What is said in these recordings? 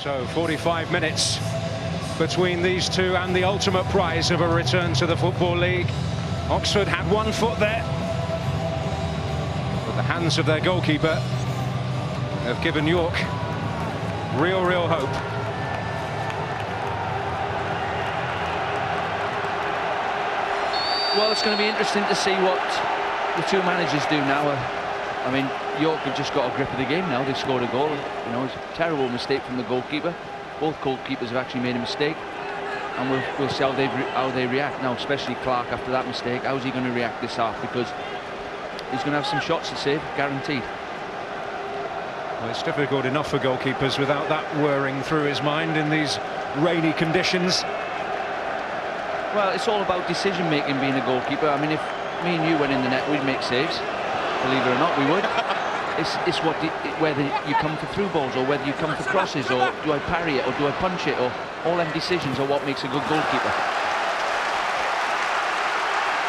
So 45 minutes between these two and the ultimate prize of a return to the Football League. Oxford had one foot there, but the hands of their goalkeeper have given York real hope. Well, it's going to be interesting to see what the two managers do now. I mean, York have just got a grip of the game now. They've scored a goal. You know, it's a terrible mistake from the goalkeeper. Both goalkeepers have actually made a mistake, and we'll see how they react now, especially Clark after that mistake. How's he going to react this half? Because he's going to have some shots to save, guaranteed. Well, it's difficult enough for goalkeepers without that whirring through his mind in these rainy conditions. Well, it's all about decision-making being a goalkeeper. I mean, if me and you went in the net, we'd make saves. Believe it or not, we would. It's whether you come for through balls or whether you come for crosses, or do I parry it or do I punch it, or all them decisions are what makes a good goalkeeper.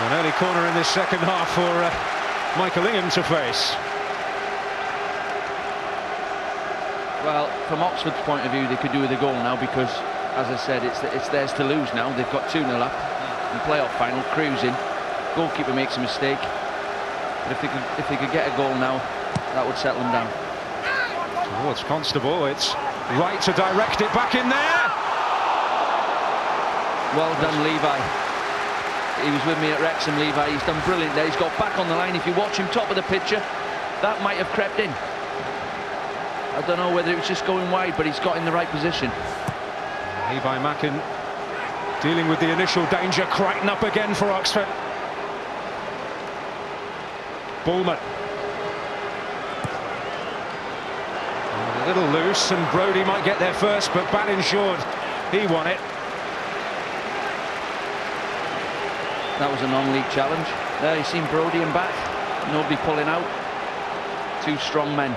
An early corner in this second half for Michael Ingham to face. Well, from Oxford's point of view, they could do with a goal now because, as I said, it's theirs to lose now. They've got 2-0 up in the playoff final, cruising. Goalkeeper makes a mistake. But if they could get a goal now, that would settle them down. Towards Constable, it's right to direct it back in there. Well done, Levi. He was with me at Wrexham, Levi. He's done brilliant there. He's got back on the line. If you watch him top of the picture, that might have crept in. I don't know whether it was just going wide, but he's got in the right position. Levi Mackin dealing with the initial danger. Crichton up again for Oxford. Bullman. A little loose, and Brodie might get there first, but Bat insured. He won it. That was a non-league challenge. There, you've seen Brodie and Bat. Nobody pulling out. Two strong men.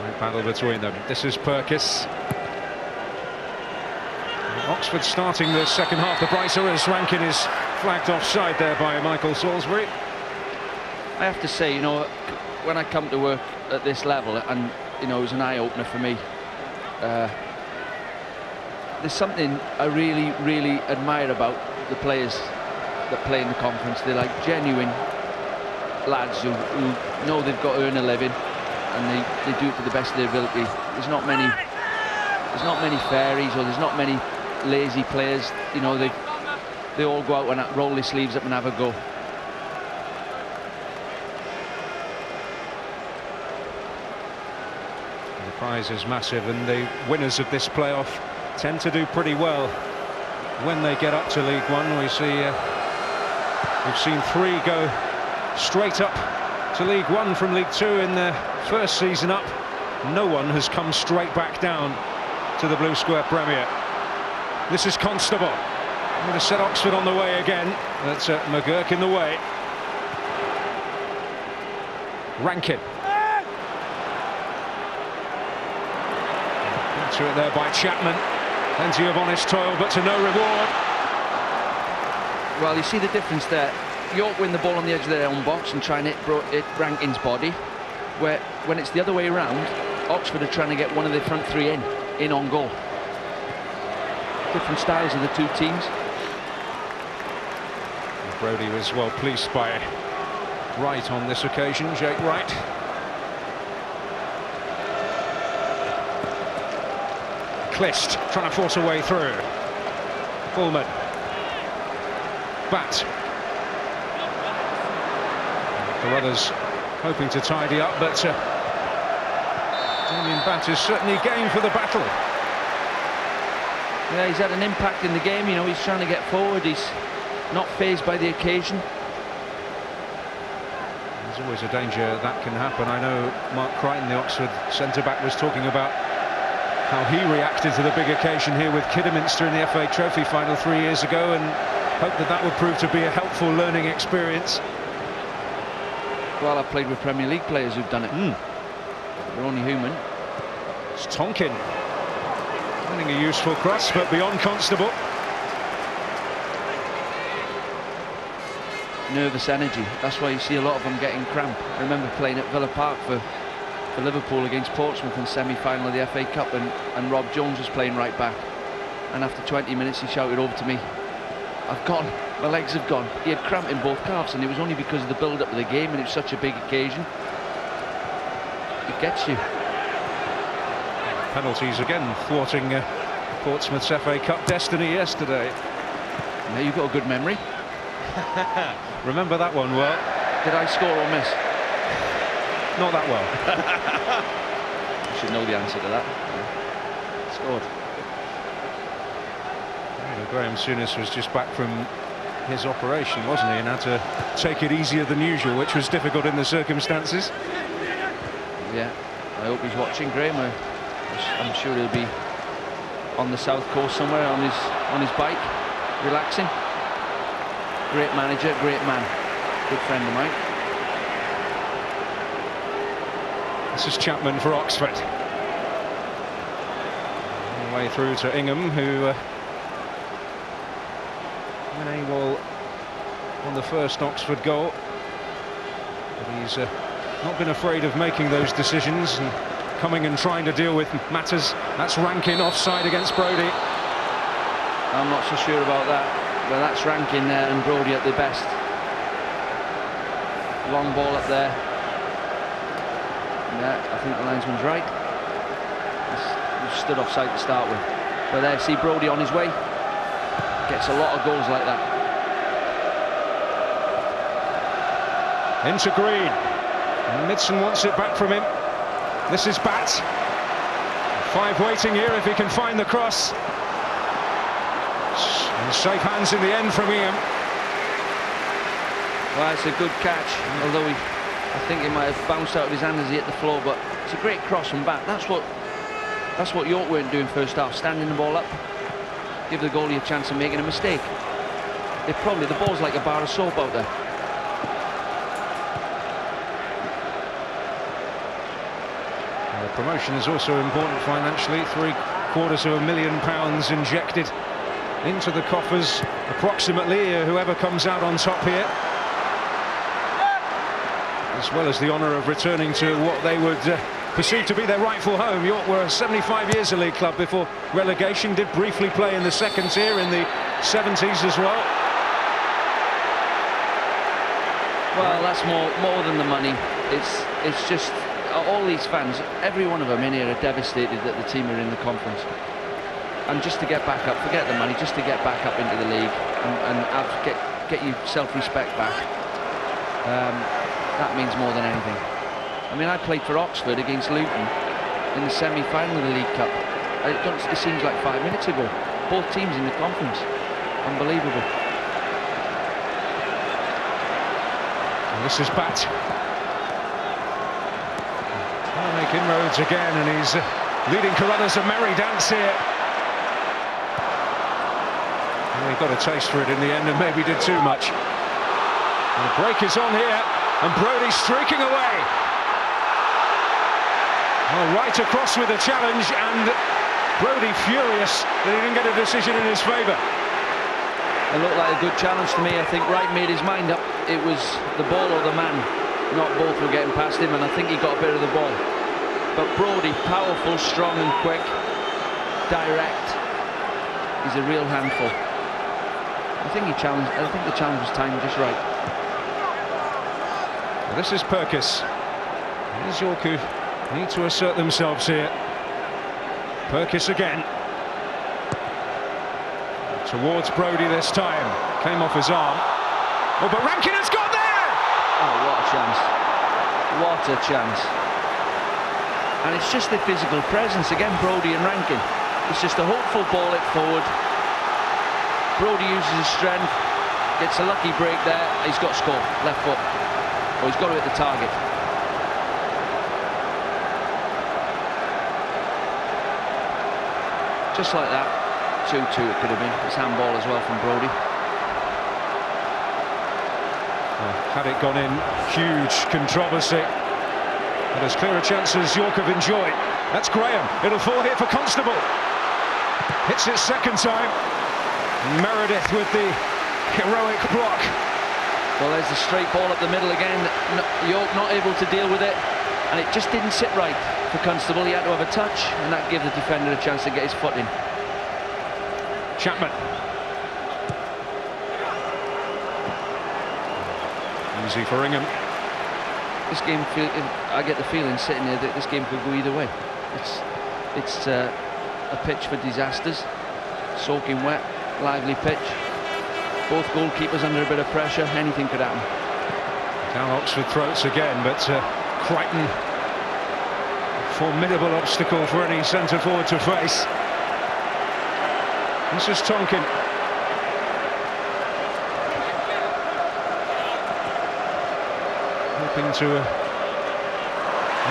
Great battle between them. This is Purkis. Oxford starting the second half. The brighter as Rankine is flagged offside there by Michael Salisbury. I have to say, you know, when I come to work at this level, and you know, it was an eye-opener for me. There's something I really admire about the players that play in the conference. They're like genuine lads who know they've got to earn a living, and they do it to the best of their ability. There's not many fairies, or there's not many lazy players. You know, they all go out and roll their sleeves up and have a go. The prize is massive, and the winners of this playoff tend to do pretty well when they get up to League One. We've seen 3 go straight up to League One from League Two in their first season up. No one has come straight back down to the Blue Square Premier. This is Constable. I'm going to set Oxford on the way again. That's McGurk in the way. Rankine. To it there by Chapman. Plenty of honest toil, but to no reward. Well, you see the difference there. York win the ball on the edge of their own box and try and hit Rankine's body, where when it's the other way around, Oxford are trying to get one of their front 3 in on goal. Different styles of the two teams. Brodie was well pleased by Wright on this occasion, Jake Wright. Clist trying to force a way through. Bullman. Bat. Carruthers hoping to tidy up, but Damien Bat is certainly game for the battle. Yeah, he's had an impact in the game. You know, he's trying to get forward. He's not fazed by the occasion. There's always a danger that can happen. I know Mark Crichton, the Oxford centre-back, was talking about how he reacted to the big occasion here with Kidderminster in the FA Trophy final 3 years ago, and hoped that that would prove to be a helpful learning experience. Well, I've played with Premier League players who've done it. They're only human. It's Tonkin. Finding a useful cross, but beyond Constable. Nervous energy. That's why you see a lot of them getting cramp. I remember playing at Villa Park for for Liverpool against Portsmouth in semi-final of the FA Cup, and Rob Jones was playing right back, and after 20 minutes he shouted over to me, "I've gone, my legs have gone." He had cramp in both calves, and it was only because of the build-up of the game, and it was such a big occasion. It gets you. Penalties again thwarting Portsmouth's FA Cup destiny yesterday. Now you've got a good memory. Remember that one well. Did I score or miss? Not that well. You should know the answer to that. Scored. Graham Souness was just back from his operation, wasn't he, and had to take it easier than usual, which was difficult in the circumstances. Yeah, I hope he's watching, Graham. I'm sure he'll be on the south coast somewhere on his bike, relaxing. Great manager, great man, good friend of mine. This is Chapman for Oxford. All the way through to Ingham, who went AWOL on the first Oxford goal. But he's not been afraid of making those decisions and coming and trying to deal with matters. That's Rankine offside against Brodie. I'm not so sure about that, but that's Rankine there and Brodie at their best. Long ball up there. Yeah, I think the linesman's right. He's stood offside to start with. But there, see Brodie on his way. Gets a lot of goals like that. Into Green. And MIDSON wants it back from him. This is Bat. 5 waiting here if he can find the cross. And safe hands in the end from Ingham. Well, it's a good catch, although I think he might have bounced out of his hand as he hit the floor, but it's a great cross from Bat. That's what York weren't doing first half, standing the ball up. Give the goalie a chance of making a mistake. The ball's like a bar of soap out there. Promotion is also important financially. £750,000 injected into the coffers, approximately, whoever comes out on top here, as well as the honour of returning to what they would perceive to be their rightful home. York were 75 years a league club before relegation, did briefly play in the second tier in the 70s as well. Well, that's more than the money. It's just all these fans, every one of them in here are devastated that the team are in the conference. And just to get back up, forget the money, just to get back up into the league and get your self-respect back, that means more than anything. I mean, I played for Oxford against Luton in the semi-final of the League Cup. It seems like 5 minutes ago. Both teams in the conference. Unbelievable. And this is Bat. Make inroads again, and he's leading Carruthers a merry dance here. Well, he got a taste for it in the end and maybe did too much. And the break is on here, and Brodie streaking away. Well, right across with the challenge, and Brodie furious that he didn't get a decision in his favour. It looked like a good challenge to me. I think Wright made his mind up. It was the ball or the man. Not both were getting past him, and I think he got a bit of the ball. But Brodie, powerful, strong and quick, direct. He's a real handful. I think the challenge was timed just right. Well, this is Perkis. Here's York who need to assert themselves here. Perkis again. Towards Brodie this time. Came off his arm. Oh, but Rankine has got there! Oh, what a chance. What a chance. And it's just the physical presence, again, Brodie and Rankine. It's just a hopeful ball it forward. Brodie uses his strength, gets a lucky break there. He's got to score, left foot. Oh, he's got to hit the target. Just like that, 2-2 it could have been. It's handball as well from Brodie. Well, had it gone in, huge controversy. But as clear a chance as York have enjoyed. That's Graham. It'll fall here for Constable. Hits it second time. Meredith with the heroic block. Well, there's the straight ball up the middle again. York not able to deal with it. And it just didn't sit right for Constable. He had to have a touch, and that gave the defender a chance to get his foot in. Chapman. Easy for Ingham. This game, I get the feeling sitting there that this game could go either way. It's a pitch for disasters, soaking wet, lively pitch. Both goalkeepers under a bit of pressure, anything could happen. Down Oxford throats again, but Crichton, formidable obstacle for any centre forward to face. This is Tonkin. Hoping to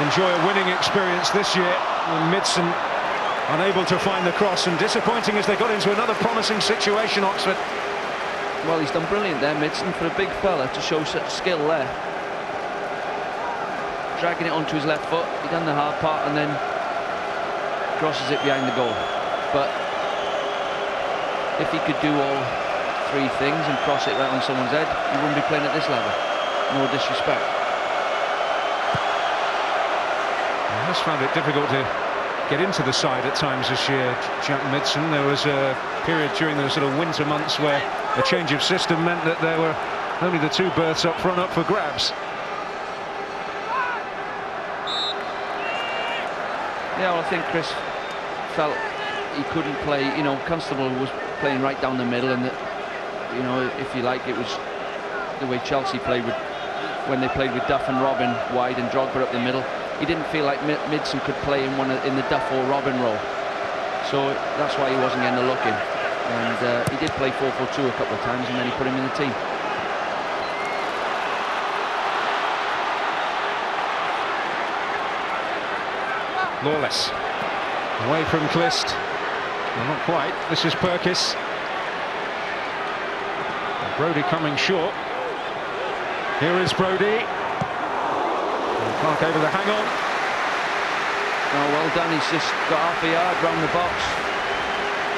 enjoy a winning experience this year. And MIDSON unable to find the cross, and disappointing as they got into another promising situation, Oxford. Well, he's done brilliant there, MIDSON, for a big fella to show such skill there. Dragging it onto his left foot, he done the hard part and then crosses it behind the goal. But if he could do all three things and cross it right on someone's head, he wouldn't be playing at this level. No disrespect. He has found it difficult to get into the side at times this year, Jack MIDSON. There was a period during the sort of winter months where a change of system meant that there were only the two berths up front up for grabs. Yeah, well, I think Chris felt he couldn't play. You know, Constable was playing right down the middle, and that, you know, if you like, it was the way Chelsea played with when they played with Duff and Robin wide and Drogba up the middle. He didn't feel like MIDSON could play in the Duff or Robin role, so that's why he wasn't getting a look in. And he did play 4-4-2 a couple of times, and then he put him in the team. Lawless away from Clist. Well, not quite. This is Perkis. Brodie coming short. Here is Brodie. Clark able to hang on. Oh, well done. He's just got half a yard round the box.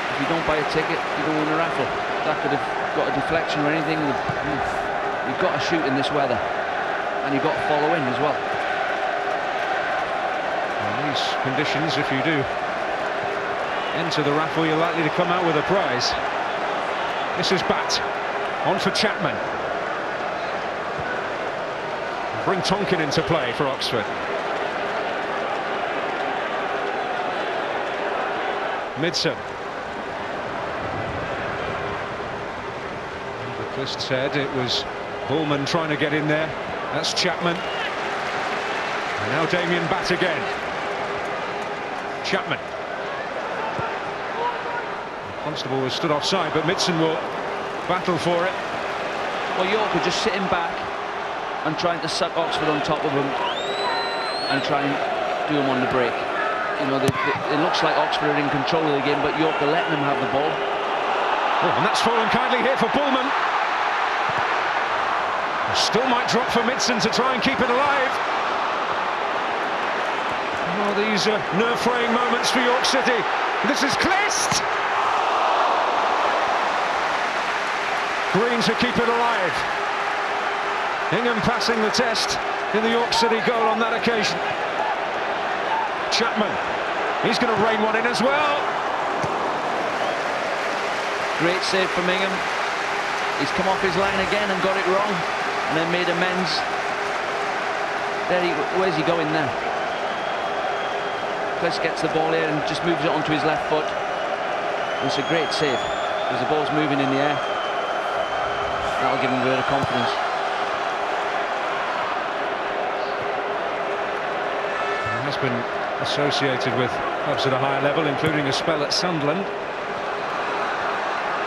If you don't buy a ticket, you don't win a raffle. That could have got a deflection or anything. You've got to shoot in this weather, and you've got to follow in as well. In these conditions, if you do enter the raffle, you're likely to come out with a prize. This is Bat on for Chapman. Bring Tonkin into play for Oxford. MIDSON. The Clist said it was Bullman trying to get in there. That's Chapman. And now Damien Bat again. Chapman. Constable was stood offside, but MIDSON will battle for it. Well, York are just sitting back and trying to suck Oxford on top of them and try and do them on the break. You know, it looks like Oxford are in control of the game, but York are letting them have the ball. Oh, and that's fallen kindly here for Bullman. Still might drop for MIDSON to try and keep it alive. Oh, these are nerve-fraying moments for York City. This is Clist. Green to keep it alive. Ingham passing the test in the York City goal on that occasion. Chapman, he's going to rain one in as well. Great save from Ingham. He's come off his line again and got it wrong, and then made amends. Where's he going there? Clist gets the ball here and just moves it onto his left foot. It's a great save, because the ball's moving in the air. That'll give him a bit of confidence. He has been associated with clubs at a higher level, including a spell at Sunderland.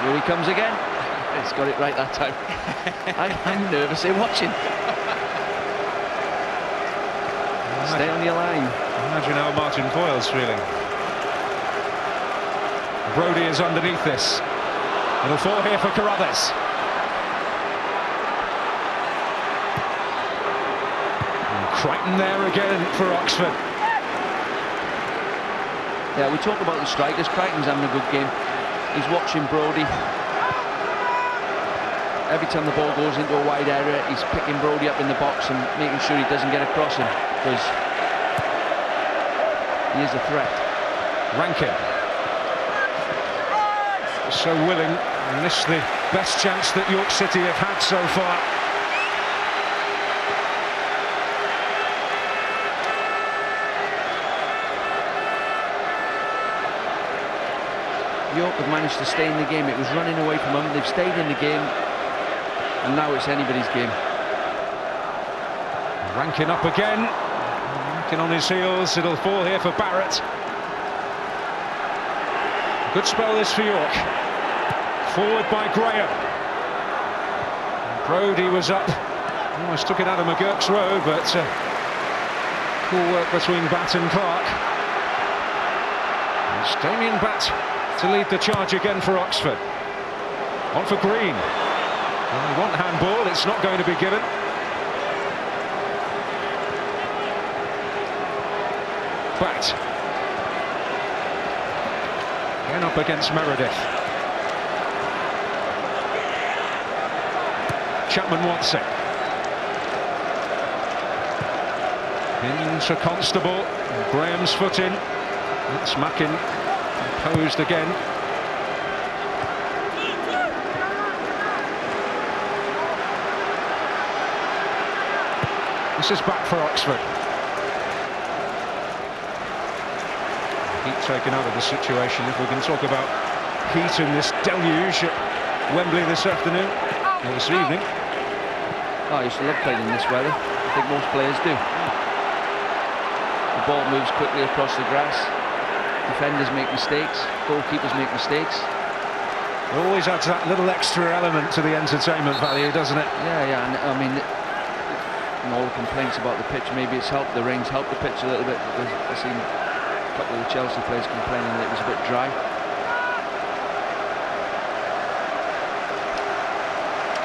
Here he comes again. He's got it right that time. I'm nervous here watching. Stay on your line. Imagine how Martin Foyle's feeling. Brodie is underneath this. It'll fall here for Carruthers. Crichton there again for Oxford. Yeah, we talk about the strikers. Crichton's having a good game. He's watching Brodie. Every time the ball goes into a wide area, he's picking Brodie up in the box and making sure he doesn't get across him, because He is a threat. Rankine. So willing, and missed the best chance that York City have had so far. York have managed to stay in the game. It was running away from them. They've stayed in the game, and now it's anybody's game. Rankine up again. Rankine on his heels. It'll fall here for Barrett. Good spell this for York. Forward by Graham. Brodie was up. Almost took it out of McGurk's road, but cool work between Batt and Clark. It's Damien Batt to lead the charge again for Oxford. On for Green. Well, they want handball. It's not going to be given. Batt. Again up against Meredith. Chapman wants it. Into Constable. Graham's foot in. That's Mackin. Posed again. This is back for Oxford. Heat taken out of the situation, if we can talk about heat in this deluge at Wembley this afternoon, or this evening. Oh, I used to love playing in this weather. I think most players do. The ball moves quickly across the grass. Defenders make mistakes. Goalkeepers make mistakes. It always adds that little extra element to the entertainment value, doesn't it? Yeah, and I mean, all the complaints about the pitch, maybe it's helped. The rain's helped the pitch a little bit, because I've seen a couple of the Chelsea players complaining that it was a bit dry.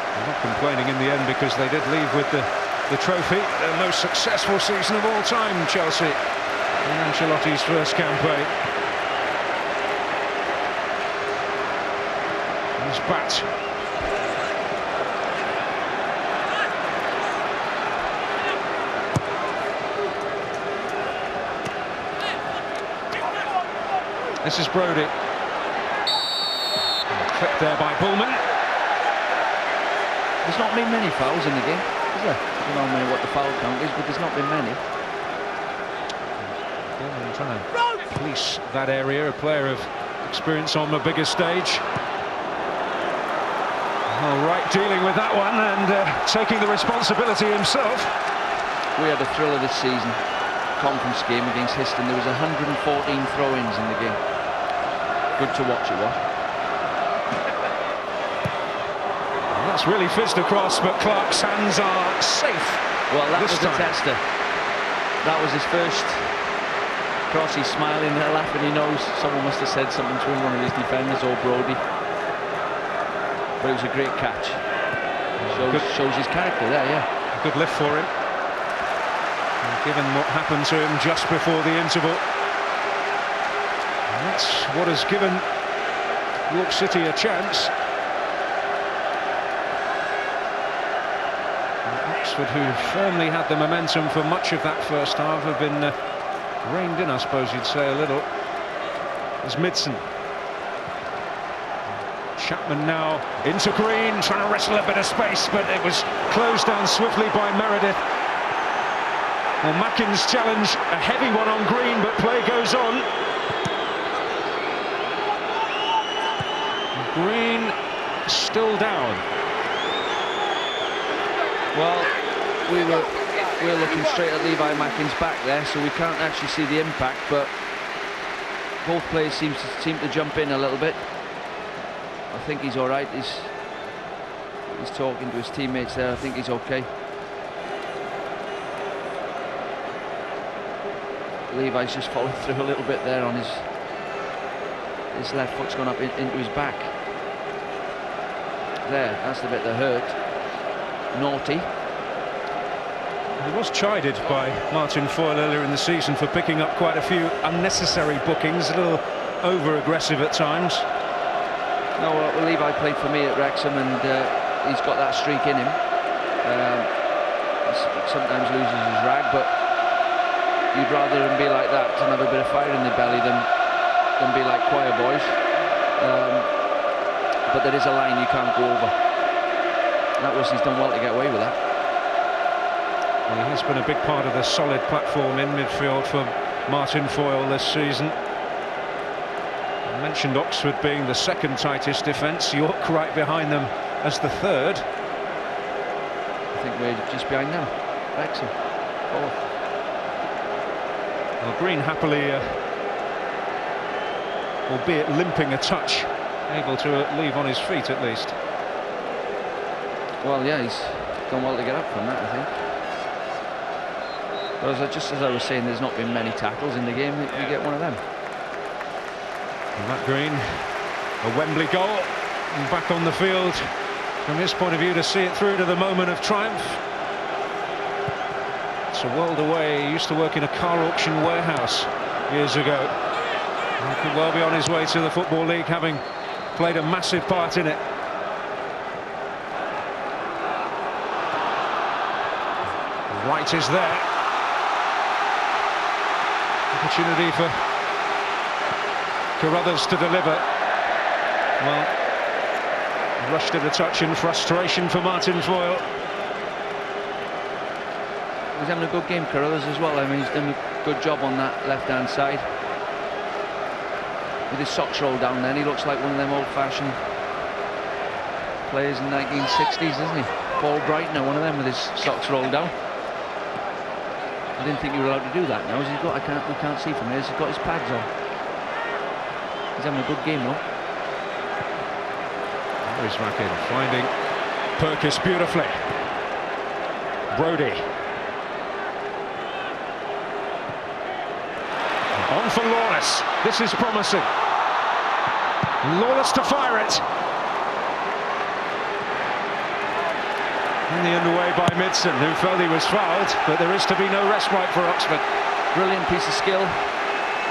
They're not complaining in the end, because they did leave with the trophy. Their most successful season of all time, Chelsea, in Ancelotti's first campaign. Here's Batt. This is Brodie. Clipped there by Bullman. There's not been many fouls in the game, is there? I don't know what the foul count is, but there's not been many. Yeah, I'm trying to police that area. A player of experience on the bigger stage. All right, dealing with that one and taking the responsibility himself. We had a thriller this season. Conference game against Histon. There was 114 throw-ins in the game. Good to watch it was. That's really fizzed across, but Clark's hands are safe. Well, that was a tester. That was his first cross. He's smiling there, laughing. He knows someone must have said something to him, one of his defenders or Brodie. But it was a great catch. Shows his character there, yeah. A good lift for him. And given what happened to him just before the interval. And that's what has given York City a chance. Oxford, who firmly had the momentum for much of that first half, have been reined in, I suppose you'd say, a little. There's MIDSON. Chapman now into Green, trying to wrestle a bit of space, but it was closed down swiftly by Meredith. Well, Mackin's challenge, a heavy one on Green, but play goes on. Green still down. Well, we're looking straight at Levi Mackin's back there, so we can't actually see the impact, but both players seem to jump in a little bit. I think he's all right. He's talking to his teammates there. I think he's okay. Levi's just followed through a little bit there on his left foot's gone up into his back. There, that's the bit that hurt. Naughty. He was chided by Martin Foyle earlier in the season for picking up quite a few unnecessary bookings, a little over-aggressive at times. No, well, Levi played for me at Wrexham, and he's got that streak in him. He sometimes loses his rag, but you'd rather them be like that and have a bit of fire in their belly than be like choir boys. But there is a line you can't go over. And that was, he's done well to get away with that. He has been a big part of the solid platform in midfield for Martin Foyle this season. I mentioned Oxford being the second tightest defence, York right behind them as the third. I think we're just behind them. Wrexham, fourth. Well, Green happily, albeit limping a touch, able to leave on his feet at least. Well, yeah, he's done well to get up from that, I think. But just as I was saying, there's not been many tackles in the game. You get one of them. And Matt Green, a Wembley goal, and back on the field from his point of view to see it through to the moment of triumph. It's a world away. He used to work in a car auction warehouse years ago. He could well be on his way to the Football League, having played a massive part in it. Wright is there. Opportunity for Carruthers to deliver. Well, rushed at a touch in frustration for Martin Foyle. He's having a good game, Carruthers, as well. I mean, he's done a good job on that left-hand side. With his socks rolled down then, he looks like one of them old-fashioned players in the 1960s, doesn't he? Paul Breitner, one of them with his socks rolled down. I didn't think you were allowed to do that now. He's got, we can't see from here, he's got his pads on. He's having a good game though. He's back in, finding Perkis beautifully. Brodie. On for Lawless. This is promising. Lawless to fire it. In the underway by MIDSON, who felt he was fouled, but there is to be no respite for Oxford. Brilliant piece of skill.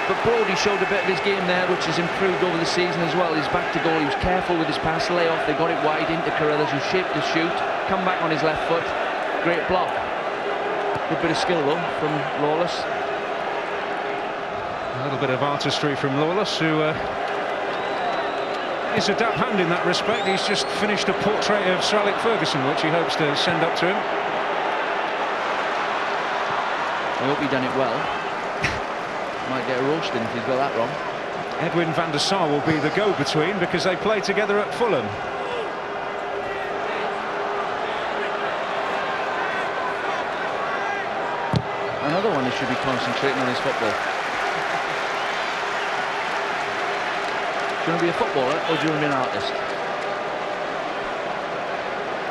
But Brodie showed a bit of his game there, which has improved over the season as well. He's back to goal, he was careful with his pass, lay off, they got it wide into Carruthers, who shaped the shoot, come back on his left foot, great block. Good bit of skill though from Lawless. A little bit of artistry from Lawless, who is a dab hand in that respect. He's just finished a portrait of Sir Alex Ferguson, which he hopes to send up to him. I hope he done it well. Might get a roasting if he's got that wrong. Edwin van der Sar will be the go-between because they play together at Fulham. Another one who should be concentrating on his football. Do you want to be a footballer or do you want to be an artist?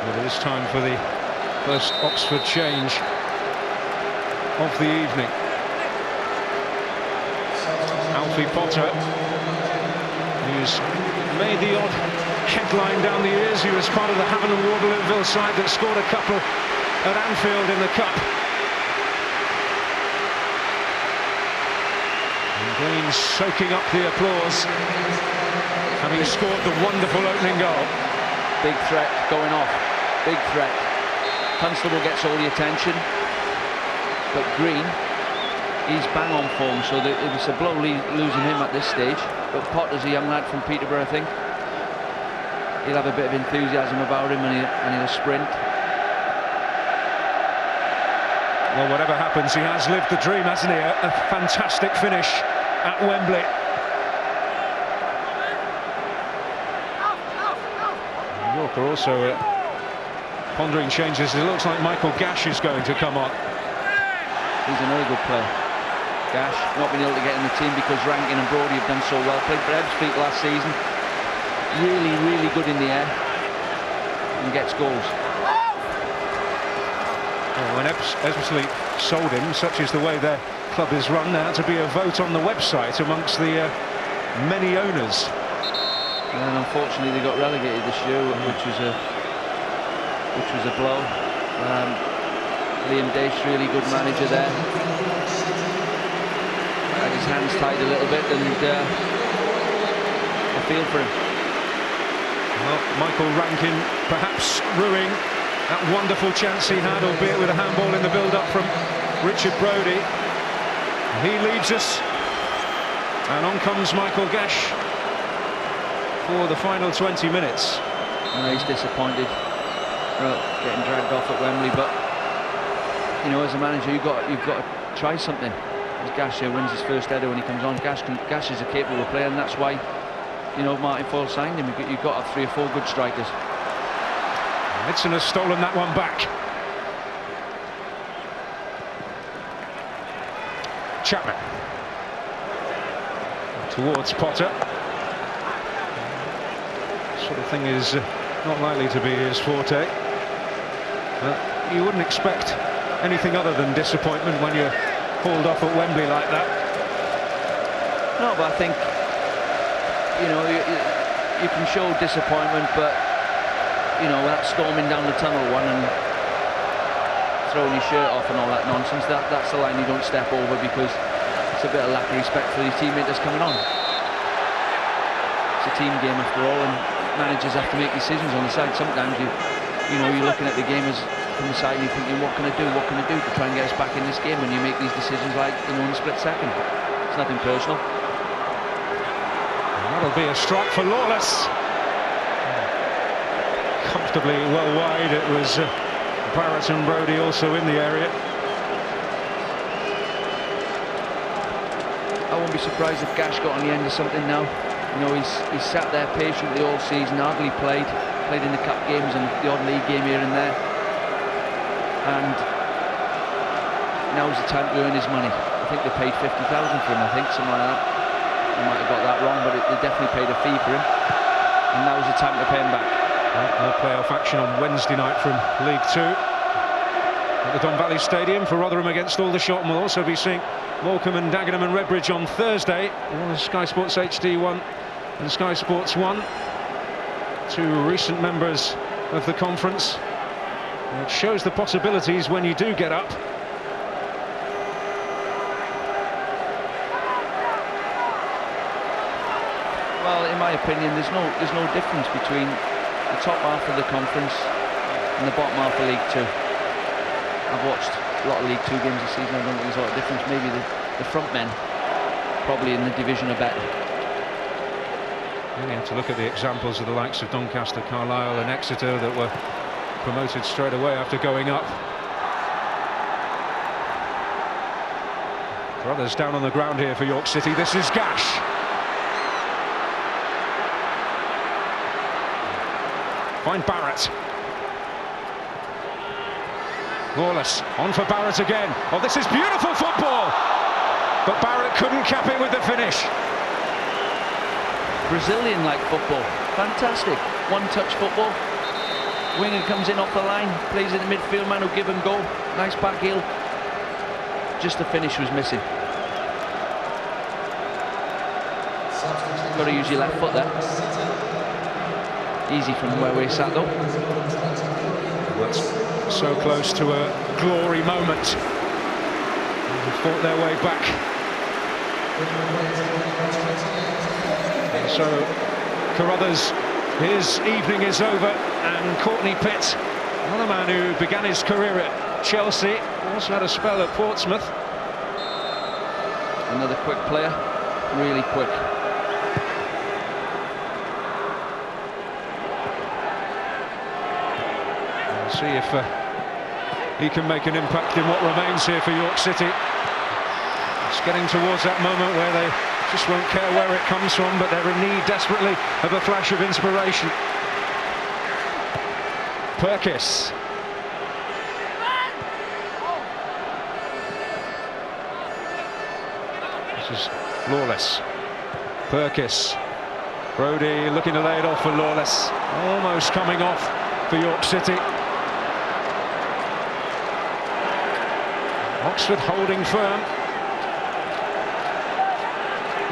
Well, it is time for the first Oxford change of the evening. Alfie Potter, who's made the odd headline down the years. He was part of the Havant and Waterlooville side that scored a couple at Anfield in the Cup. And Green soaking up the applause, having scored the wonderful opening goal. Big threat going off, big threat. Constable gets all the attention, but Green, he's bang on form, so it was a blow losing him at this stage. But Potter's a young lad from Peterborough, I think. He'll have a bit of enthusiasm about him and he'll sprint. Well, whatever happens, he has lived the dream, hasn't he? A fantastic finish at Wembley. York are also pondering changes. It looks like Michael Gash is going to come on. He's another good player. Gash, not been able to get in the team because Rankine and Brodie have done so well. Played for Ebbsfleet last season. Really, really good in the air. And gets goals. Well, when Ebbsfleet sold him, such is the way their club is run now, to be a vote on the website amongst the many owners. And unfortunately they got relegated this year, which was a blow. Liam Dace, really good manager there. Had his hands tied a little bit, and I feel for him. Well, Michael Rankine perhaps ruining that wonderful chance he had, albeit with a handball in the build-up from Richard Brodie. He leads us, and on comes Michael Gash for the final 20 minutes. He's disappointed getting dragged off at Wembley, but you know, as a manager, you've got to try something. As Gash here wins his first header when he comes on. Gash is a capable player, and that's why, you know, Martin Foyle signed him. You've got to have 3 or 4 good strikers. MIDSON has stolen that one back. Chapman towards Potter. This sort of thing is not likely to be his forte. You wouldn't expect anything other than disappointment when you're hauled off at Wembley like that. No, but I think, you know, you can show disappointment, but you know, that storming down the tunnel one and throwing your shirt off and all that nonsense, that's the line you don't step over, because it's a bit of lack of respect for your teammate that's coming on. It's a team game after all, and managers have to make decisions on the side. Sometimes you know, you're looking at the game as from the side and you're thinking, what can I do to try and get us back in this game, when you make these decisions, like, you know, in a split second. It's nothing personal. And that'll be a strike for Lawless. Comfortably well wide. It was Barrett and Brodie also in the area. I won't be surprised if Gash got on the end of something now. You know, he's sat there patiently all season, hardly played in the cup games and the odd league game here and there. And now's the time to earn his money. I think they paid 50,000 for him, I think, something like that. I might have got that wrong, but they definitely paid a fee for him. And now's the time to pay him back. No playoff action on Wednesday night from League 2 at the Don Valley Stadium for Rotherham against Aldershot, and we'll also be seeing Morecambe and Dagenham and Redbridge on Thursday on Sky Sports HD1 and Sky Sports 1. 2 recent members of the conference. It shows the possibilities when you do get up. Well, in my opinion, there's no difference between the top half of the conference and the bottom half of League 2. I've watched a lot of League 2 games this season. I don't think there's a lot of difference. Maybe the front men probably in the division are better. You have to look at the examples of the likes of Doncaster, Carlisle and Exeter that were promoted straight away after going up. Brothers down on the ground here for York City. This is Gash. Find Barrett. Lawless on for Barrett again. Oh, this is beautiful football, but Barrett couldn't cap it with the finish. Brazilian-like football, fantastic. One-touch football. Winger comes in off the line, plays in the midfield, man will give him goal. Nice back heel. Just the finish was missing. Got to use your left foot there. Easy from where we sat though. That's so close to a glory moment. They fought their way back. And so Carruthers, his evening is over, and Courtney Pitt, another man who began his career at Chelsea, also had a spell at Portsmouth. Another quick player, really quick. We'll see if he can make an impact in what remains here for York City. It's getting towards that moment where they just won't care where it comes from, but they're in need desperately of a flash of inspiration. Perkis. This is Lawless. Perkis. Brodie looking to lay it off for Lawless. Almost coming off for York City. Oxford holding firm.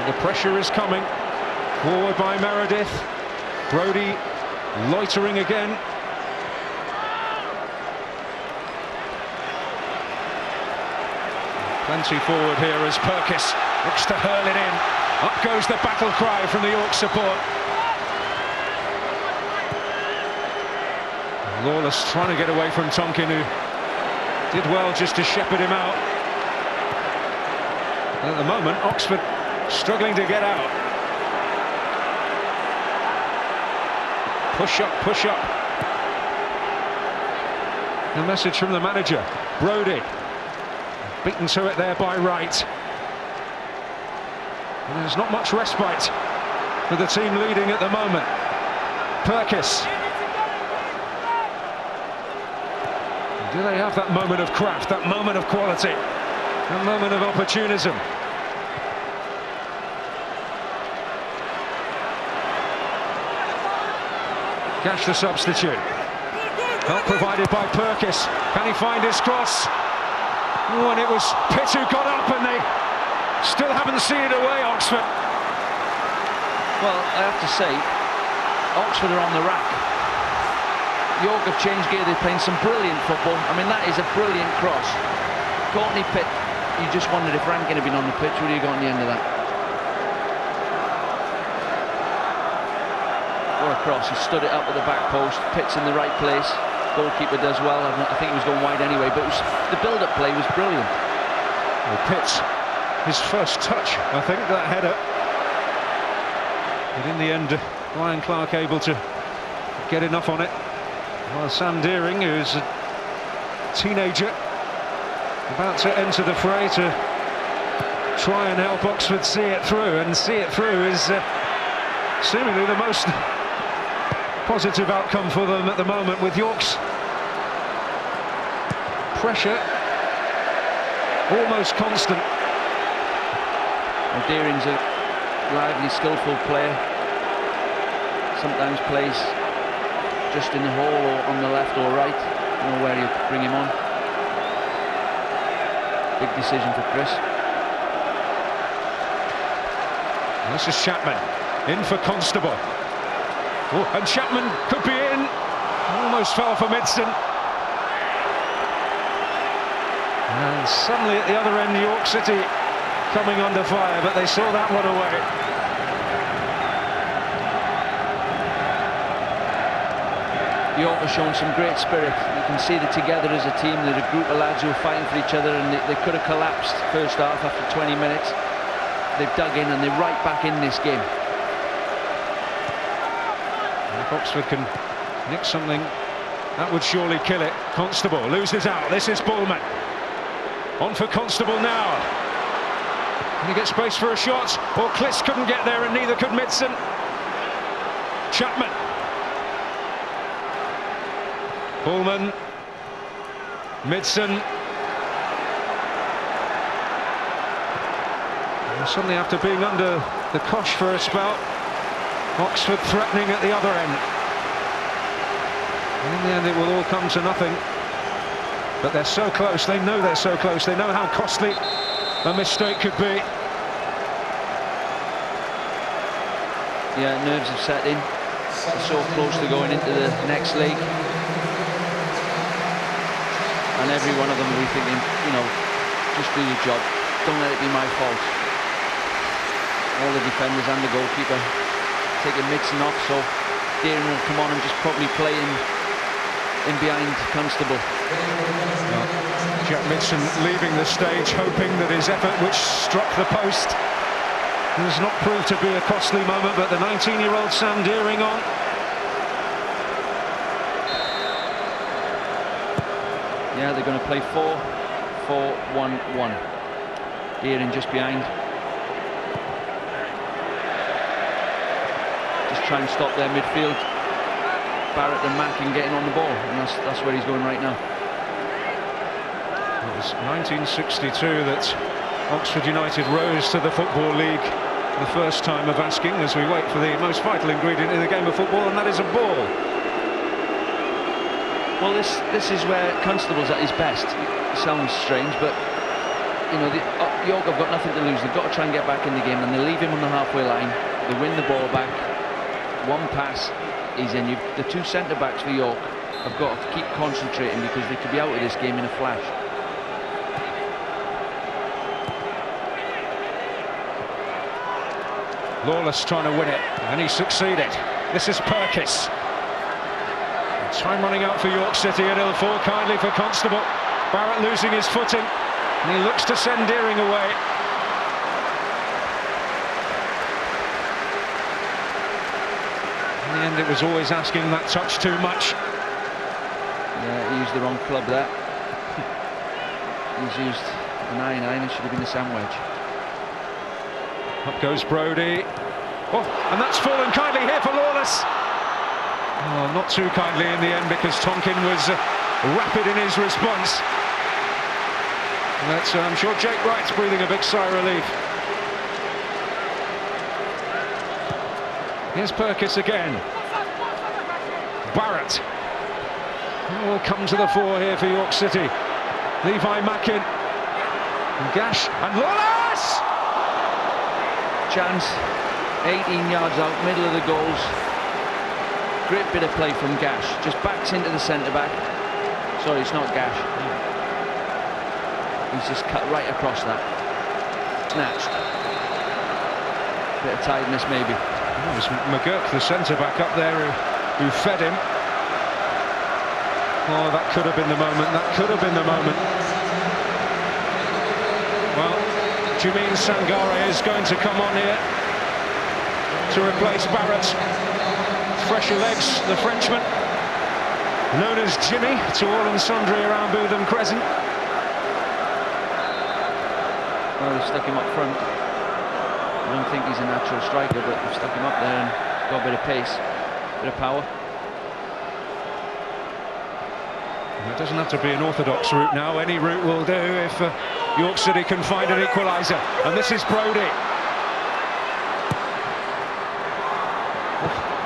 The pressure is coming. Forward by Meredith. Brodie loitering again. Plenty forward here as Perkis looks to hurl it in. Up goes the battle cry from the York support. Lawless trying to get away from Tonkin, who did well just to shepherd him out. At the moment, Oxford struggling to get out. Push up, push up. A message from the manager, Brodie. Beaten to it there by Wright. And there's not much respite for the team leading at the moment. Perkis. Do they have that moment of craft, that moment of quality, that moment of opportunism? Gash the substitute. Help provided by Perkis. Can he find his cross? Oh, and it was Pitt who got up, and they still haven't seen it away, Oxford. Well, I have to say, Oxford are on the rack. York have changed gear, they're playing some brilliant football. I mean, that is a brilliant cross. Courtney, Pitt, you just wondered if Rankin had been on the pitch, would you have got on the end of that? What a cross, he stood it up at the back post. Pitt's in the right place, goalkeeper does well. I think he was going wide anyway, but the build-up play was brilliant. Well, Pitt's his first touch, I think, that header. But in the end, Ryan Clark able to get enough on it. While Sam Deering, who's a teenager, about to enter the fray to try and help Oxford see it through, and see it through is seemingly the most positive outcome for them at the moment, with York's pressure almost constant. Well, Deering's a lively, skillful player. Sometimes plays just in the hole or on the left or right. I don't know where you bring him on. Big decision for Chris. And this is Chapman in for Constable. Oh, and Chapman could be in. Almost fell for MIDSON. And suddenly at the other end, York City coming under fire, but they saw that one away. York have shown some great spirit. You can see that together as a team, they're a group of lads who are fighting for each other, and they could have collapsed first half after 20 minutes. They've dug in and they're right back in this game. If Oxford can nick something, that would surely kill it. Constable loses out. This is Bullman. On for Constable now. Can he get space for a shot? Or Kliss couldn't get there, and neither could MIDSON. Chapman. Bullman. MIDSON. And suddenly, after being under the cosh for a spell, Oxford threatening at the other end. And in the end, it will all come to nothing. But they're so close, they know they're so close, they know how costly a mistake could be. Yeah, nerves have set in. They're so close to going into the next league. And every one of them will be thinking, you know, just do your job. Don't let it be my fault. All the defenders and the goalkeeper taking MIDSON off, so Deering will come on and just probably play in behind Constable. Well, Jack MIDSON leaving the stage, hoping that his effort, which struck the post, has not proved to be a costly moment, but the 19-year-old Sam Deering on. Yeah, they're going to play 4-4-1-1. Deering just behind. Just try and stop their midfield. Barrett and Mackin getting on the ball, and that's where he's going right now. It was 1962 that Oxford United rose to the Football League, the first time of asking, as we wait for the most vital ingredient in the game of football, and that is a ball. Well, this is where Constable's at his best. It sounds strange, but you know, York have got nothing to lose. They've got to try and get back in the game, and they leave him on the halfway line. They win the ball back. One pass, he's in. The two centre-backs for York have got to keep concentrating, because they could be out of this game in a flash. Lawless trying to win it, and he succeeded. This is Perkis. Time running out for York City, and it'll fall kindly for Constable. Barrett losing his footing, and he looks to send Deering away. In the end, it was always asking that touch too much. Yeah, he used the wrong club there. He's used a 9-9, it should have been a sandwich. Up goes Brodie. Oh, and that's fallen kindly here for Lawless. Oh, not too kindly in the end, because Tonkin was rapid in his response. But I'm sure Jake Wright's breathing a big sigh of relief. Here's Perkis again. Barrett will come to the fore here for York City. Levi Mackin, and Gash, and Lawless! Chance, 18 yards out, middle of the goals. Great bit of play from Gash, just backs into the centre-back. Sorry, it's not Gash. He's just cut right across that. Snatched. Bit of tiredness maybe. It was McGurk, the centre-back up there, who fed him. Oh, that could have been the moment, that could have been the moment. Well, JOOMIN SANGARE is going to come on here to replace Barrett. Fresher legs, the Frenchman, known as Jimmy to all and sundry around Bootham Crescent. Well, they've stuck him up front. I don't think he's a natural striker, but they've stuck him up there and got a bit of pace, a bit of power. It doesn't have to be an orthodox route now, any route will do if York City can find an equaliser. And this is Brodie.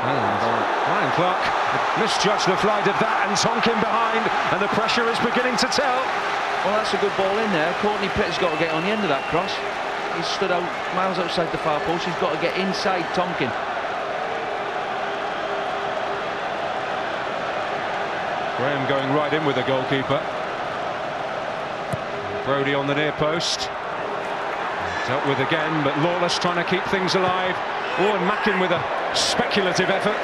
Ryan Clark misjudged the flight of that, and Tonkin behind, and the pressure is beginning to tell. Well, that's a good ball in there. Courtney Pitt's got to get on the end of that cross. He's stood out miles outside the far post. He's got to get inside Tonkin. Graham going right in with the goalkeeper. Brodie on the near post. Dealt with again, but Lawless trying to keep things alive. Oh, and Mackin with a speculative effort.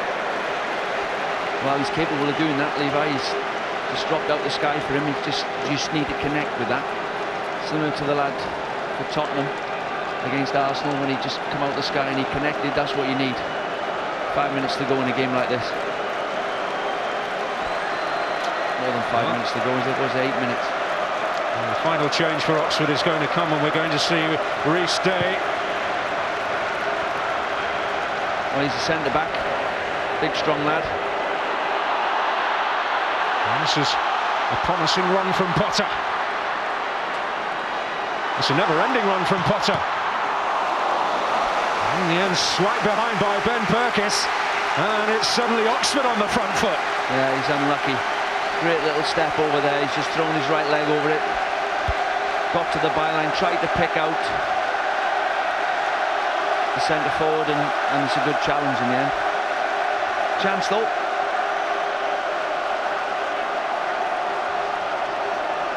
Well, he's capable of doing that, Levi. He's just dropped out the sky for him. You just need to connect with that. Similar to the lad for Tottenham against Arsenal, when he just come out the sky and he connected. That's what you need. 5 minutes to go in a game like this. More than 5 minutes to go, as it was 8 minutes. And the final change for Oxford is going to come, and we're going to see RHYS Day. Well, he's a centre-back, big strong lad. And this is a promising run from Potter. It's a never-ending run from Potter. In the end, swiped behind by Ben Perkis, and it's suddenly Oxford on the front foot. Yeah, he's unlucky. Great little step over there. He's just thrown his right leg over it. Got to the byline, tried to pick out the centre forward, and it's a good challenge in the end. Chance though.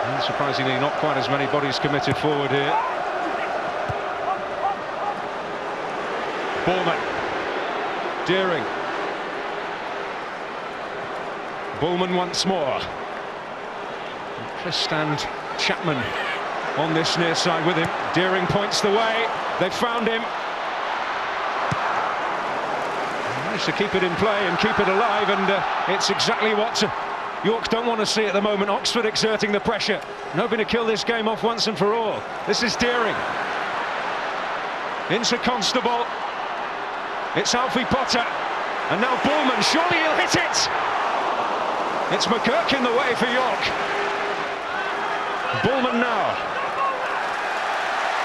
And surprisingly, not quite as many bodies committed forward here. Bullman. Deering. Bullman once more. Chris and Chapman on this near side with him. Deering points the way. They've found him. Managed to keep it in play and keep it alive, and it's exactly what York don't want to see at the moment. Oxford exerting the pressure, and hoping to kill this game off once and for all. This is Deering. Into Constable. It's ALFIE Potter. And now Bullman. Surely he'll hit it. It's McGurk in the way for York. Bullman now.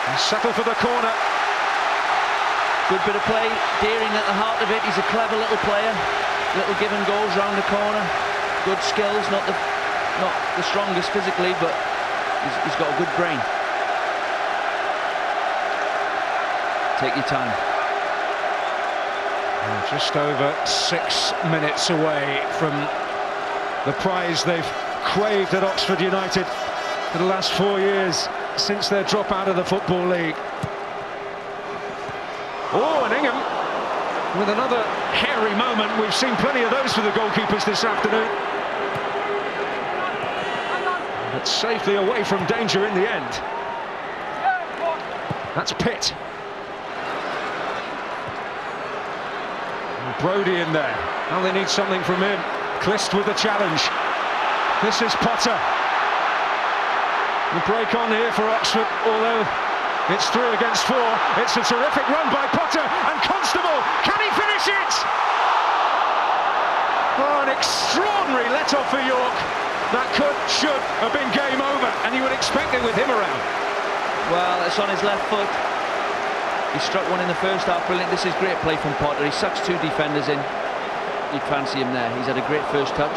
And settle for the corner. Good bit of play. Deering at the heart of it. He's a clever little player. Little give and goes round the corner. Good skills, not the strongest physically, but he's got a good brain. Take your time. Just over 6 minutes away from the prize they've craved at Oxford United for the last 4 years since their drop out of the Football League. Oh, and Ingham with another hairy moment. We've seen plenty of those for the goalkeepers this afternoon. But safely away from danger in the end. That's Pitt. Brodie in there. Now they need something from him. Clist with the challenge. This is Potter. The break on here for Oxford, although it's 3 against 4. It's a terrific run by Potter, and Constable, can he finish it? Oh, an extraordinary let-off for York. That should have been game over, and you would expect it with him around. Well, it's on his left foot. He struck one in the first half, brilliant. This is great play from Potter. He sucks 2 defenders in. You'd fancy him there. He's had a great first touch.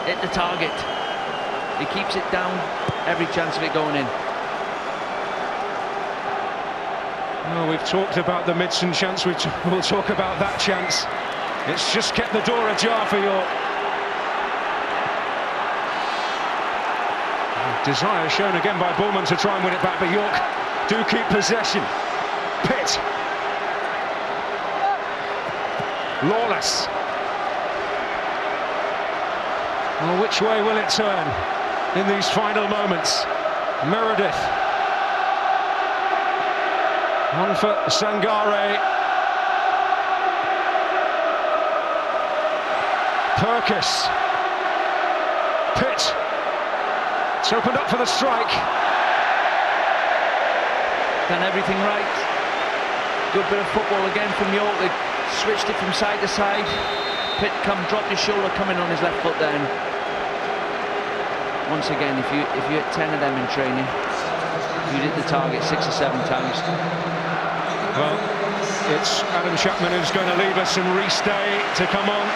Hit the target. He keeps it down. Every chance of it going in. Well, we've talked about the MIDSON chance. We'll talk about that chance. It's just kept the door ajar for York. Desire shown again by Bullman to try and win it back, but York do keep possession. Pitt. Lawless. Well, which way will it turn in these final moments? Meredith. One for Sangare. Purkis. Pitt. It's opened up for the strike. Done everything right. Good bit of football again from York. They switched it from side to side. Pitt dropped his shoulder, coming on his left foot then. Once again, if you hit 10 of them in training, you hit the target 6 or 7 times. Well, it's Adam Chapman who's going to leave us, and RHYS to come on.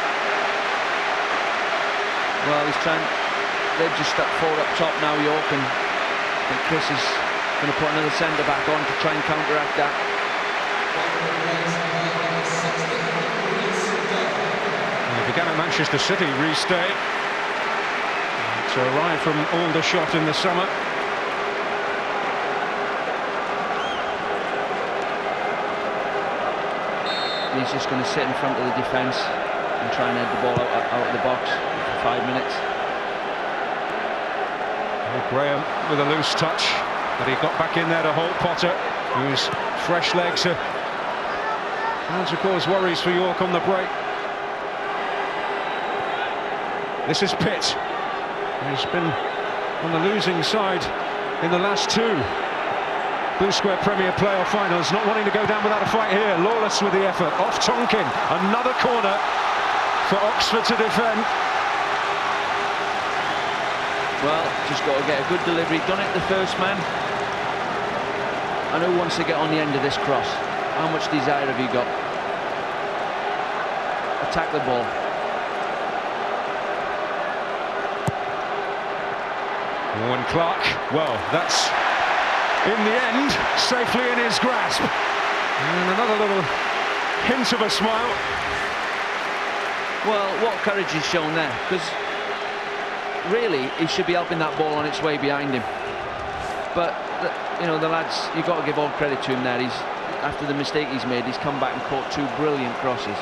Well, they've just stuck 4 up top now, York, and Chris is going to put another centre-back on to try and counteract that. He began at Manchester City, RHYS to arrive from Aldershot in the summer. He's just going to sit in front of the defence and try and head the ball out of the box for 5 minutes. Graham with a loose touch, but he got back in there to hold Potter, whose fresh legs are bound to cause worries for York on the break. This is Pitt. He's been on the losing side in the last 2 Blue Square Premier playoff finals, not wanting to go down without a fight here. Lawless with the effort, off Tonkin. Another corner for Oxford to defend. Well, just got to get a good delivery. Done it the first man. And who wants to get on the end of this cross? How much desire have you got? Attack the ball. Owen Clark, well, that's in the end safely in his grasp. And another little hint of a smile. Well, what courage he's shown there, because really he should be helping that ball on its way behind him. But you know, the lads, you've got to give all credit to him there. After the mistake he's made, he's come back and caught 2 brilliant crosses.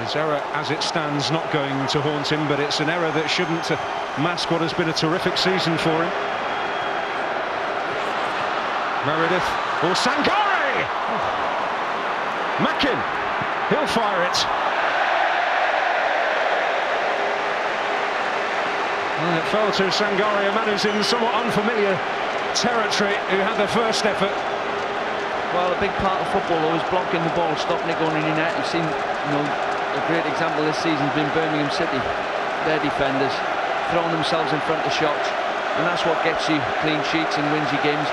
His error as it stands not going to haunt him, but it's an error that shouldn't mask what has been a terrific season for him. Meredith or Sangare! Oh. Mackin, he'll fire it. Well, it fell to Sangare, a man who's in somewhat unfamiliar territory, who had the first effort. Well, a big part of football though is blocking the ball, stopping it going in your net. You've seen, you know, a great example this season has been Birmingham City. Their defenders throwing themselves in front of shots, and that's what gets you clean sheets and wins you games.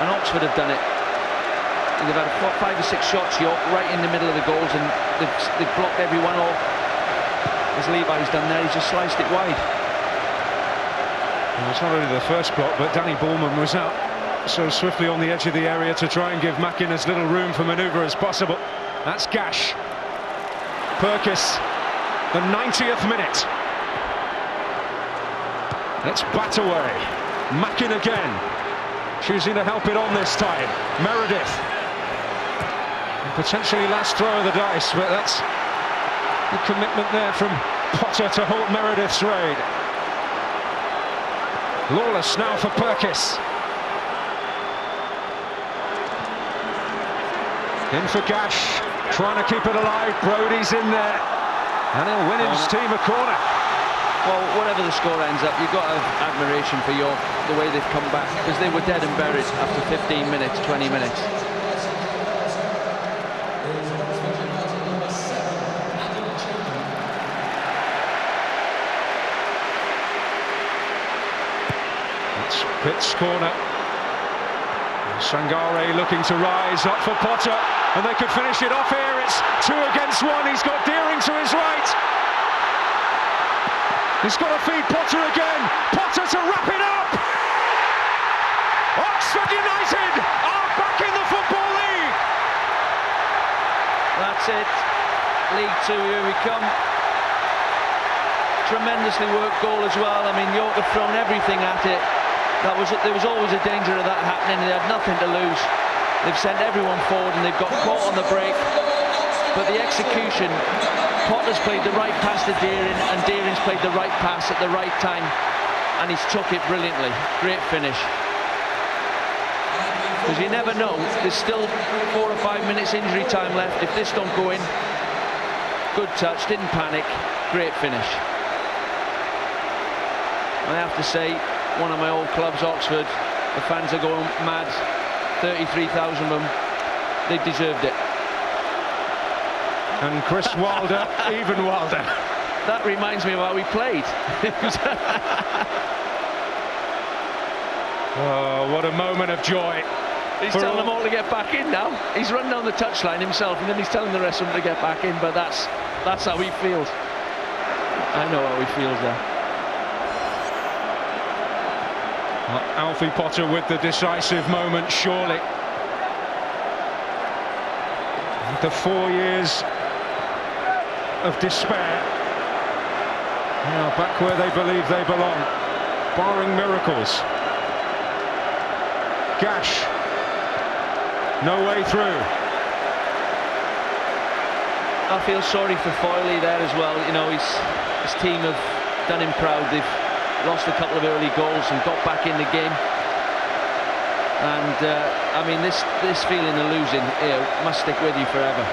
And Oxford have done it. They've had 5 or 6 shots, York, right in the middle of the goals, and they've blocked everyone off. As Levi's done there, he's just sliced it wide. Well, it's not only the first block, but Danny Bullman was out so swiftly on the edge of the area to try and give Mackin as little room for manoeuvre as possible. That's Gash. Purkis, the 90th minute. Let's bat away. Mackin again, choosing to help it on this time. Meredith. And potentially last throw of the dice, but that's the commitment there from Potter to halt Meredith's raid. Lawless now for Purkis. In for Gash. trying to keep it alive. Brody's in there, and he'll win his team a corner. Well, whatever the score ends up, you've got to have admiration for York, the way they've come back, because they were dead and buried after 15 minutes, 20 minutes. It's Pitt's corner. Sangare looking to rise up for Potter, and they could finish it off here. It's 2 against 1. He's got Deering to his right. He's got to feed Potter again. Potter to wrap it up. Oxford United are back in the Football League. That's it. League 2, here we come. Tremendously worked goal as well. I mean, York have thrown everything at it. There was always a danger of that happening. They had nothing to lose. They've sent everyone forward and they've got caught on the break. But the execution, Potter's played the right pass to Deering, and Deering's played the right pass at the right time, and he's took it brilliantly. Great finish. Because you never know, there's still 4 or 5 minutes injury time left. If this don't go in, good touch, didn't panic, great finish. I have to say, one of my old clubs, Oxford, the fans are going mad. 33,000 of them, they deserved it. And Chris Wilder, even wilder. That reminds me of how we played. Oh, what a moment of joy. He's telling them all to get back in now. He's run down the touchline himself, and then he's telling the rest of them to get back in, but that's how he feels. I know how he feels there. Alfie Potter with the decisive moment, surely. After 4 years of despair, they are back where they believe they belong, barring miracles. Gash, no way through. I feel sorry for Foyley there as well. You know, his team have done him proud. They've lost a couple of early goals and got back in the game. And I mean, this feeling of losing here must stick with you forever.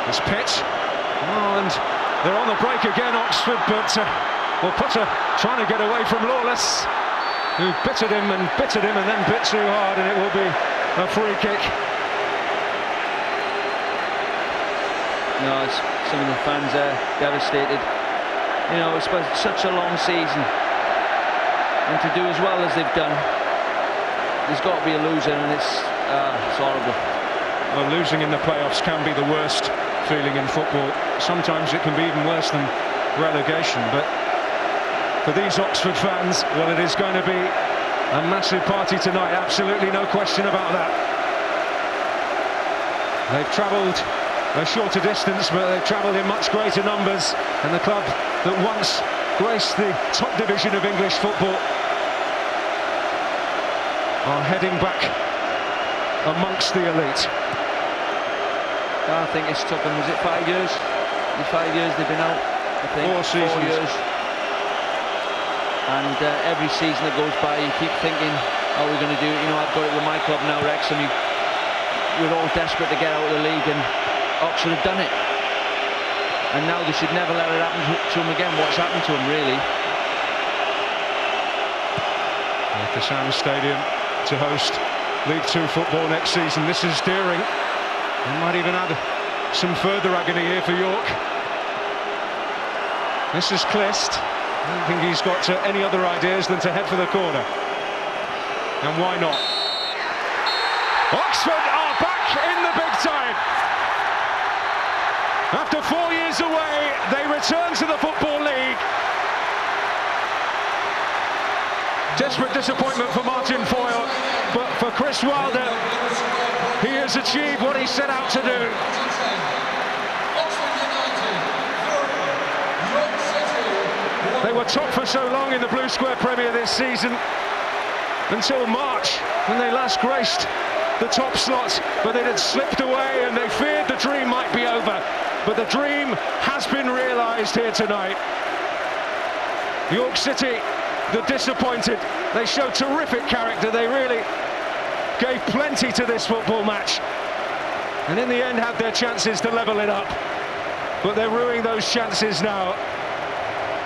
It's Pitt. Oh, and they're on the break again, Oxford, but well, Potter trying to get away from Lawless, who bitted him and then bit too hard, and it will be a free kick. No, some of the fans are devastated. You know, it's such a long season, and to do as well as they've done, there's got to be a loser, and it's horrible. Well, losing in the playoffs can be the worst feeling in football. Sometimes it can be even worse than relegation, but for these Oxford fans, well, it is going to be a massive party tonight, absolutely no question about that. They've travelled a shorter distance, but they've travelled in much greater numbers, and the club that once graced the top division of English football are heading back amongst the elite. I think it's took them, was it 5 years? In 5 years they've been out, I think. 4 seasons. 4 years. And every season that goes by, you keep thinking, how are we going to do it? You know, I've got it with my club now, Wrexham. We're all desperate to get out of the league, and Oxford have done it. And now they should never let it happen to them again. What's happened to them, really? At the Sands Stadium to host League 2 football next season. This is Deering. He might even add some further agony here for York. This is Clist. I don't think he's got any other ideas than to head for the corner. And why not? Oxford are back in the big time. After 4 years away, they return to the Football League. Desperate disappointment for Martin Foyle, but for Chris Wilder, he has achieved what he set out to do. They were top for so long in the Blue Square Premier this season, until March, when they last graced the top slot, but it had slipped away and they feared the dream might be over. But the dream has been realised here tonight. York City the disappointed. They showed terrific character. They really gave plenty to this football match. And in the end had their chances to level it up. But they're ruining those chances now.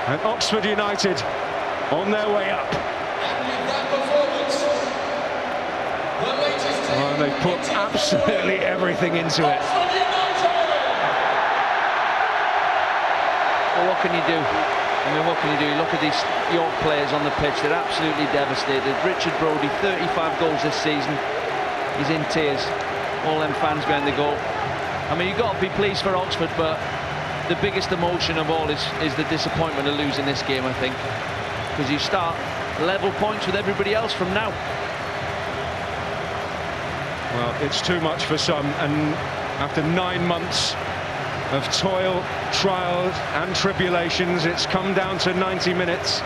And Oxford United on their way up. Oh, they put absolutely everything into it. Well, what can you do? I mean, what can you do? You look at these York players on the pitch, they're absolutely devastated. Richard Brodie, 35 goals this season. He's in tears. All them fans behind the goal. I mean, you've got to be pleased for Oxford, but the biggest emotion of all is the disappointment of losing this game, I think. Because you start level points with everybody else from now. Well, it's too much for some, and after 9 months of toil, trials and tribulations, it's come down to 90 minutes.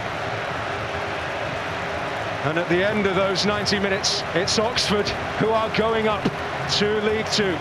And at the end of those 90 minutes, it's Oxford who are going up to League Two.